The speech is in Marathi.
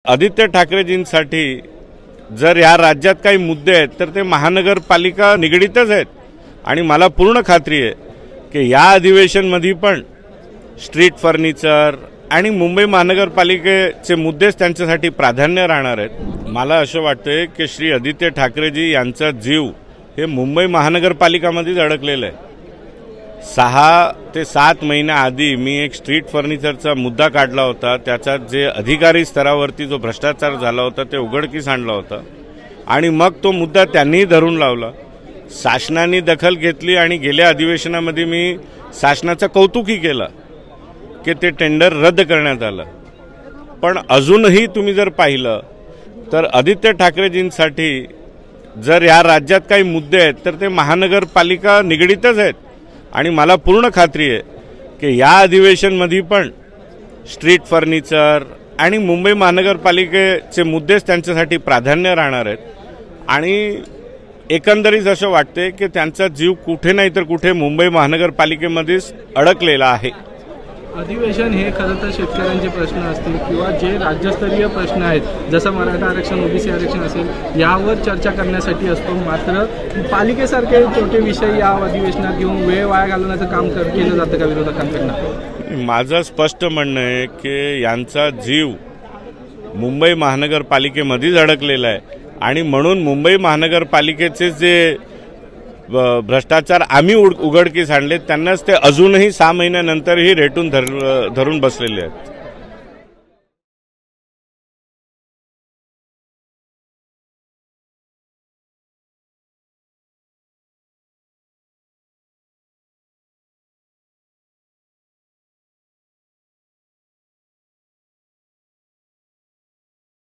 आदित्य ठाकरेजींसाठी जर या राज्यात काही मुद्दे आहेत तर ते महानगरपालिका निगडीतच आहेत आणि मला पूर्ण खात्री आहे की या अधिवेशनमध्ये पण स्ट्रीट फर्निचर आणि मुंबई महानगरपालिकेचे मुद्देच त्यांच्यासाठी प्राधान्य राहणार आहेत। मला असं वाटतंय की श्री आदित्य ठाकरेजी यांचा जीव हे मुंबई महानगरपालिकामध्येच अडकलेला आहे। 6 ते 7 महिन्याआधी मी एक स्ट्रीट फर्निचरचा मुद्दा काढला होता, त्याच्यात जे अधिकारी स्तरावरती जो भ्रष्टाचार झाला होता ते उघडकीस आणला होता आणि मग तो मुद्दा त्यांनीही धरून लावला। शासनाने दखल घेतली आणि गेल्या अधिवेशनामध्ये मी शासनाचं कौतुकही केलं की ते टेंडर रद्द करण्यात आलं। पण अजूनही तुम्ही जर पाहिलं तर आदित्य ठाकरेजींसाठी जर या राज्यात काही मुद्दे आहेत तर ते महानगरपालिका निगडीतच आहेत आणि मला पूर्ण खात्री आहे की या अधिवेशनमध्ये पण स्ट्रीट फर्निचर आणि मुंबई महानगरपालिकेचे मुद्देच त्यांच्यासाठी प्राधान्य राहणार आहेत आणि एकंदरीत असं वाटते की त्यांचा जीव कुठे नाही तर कुठे मुंबई महानगरपालिकेमध्येच अडकलेला आहे। अधिवेशन हे खरं तर शेतकऱ्यांचे प्रश्न असतील किंवा जे राज्यस्तरीय प्रश्न आहेत, जसं मराठा आरक्षण, ओबीसी आरक्षण असेल, यावर चर्चा करण्यासाठी असतो। मात्र पालिकेसारखे छोटे विषय या अधिवेशनात घेऊन वेळ वाया घालवण्याचं काम केलं जातं का विरोधकांकडून? माझं स्पष्ट म्हणणं आहे की यांचा जीव मुंबई महानगरपालिकेमध्येच अडकलेला आहे आणि म्हणून मुंबई महानगरपालिकेचे जे भ्रष्टाचार आम्ही उघडकीस आणले त्यांनाच ते अजूनही 6 महिन्यानंतरही रेटून धरून बसलेले आहेत।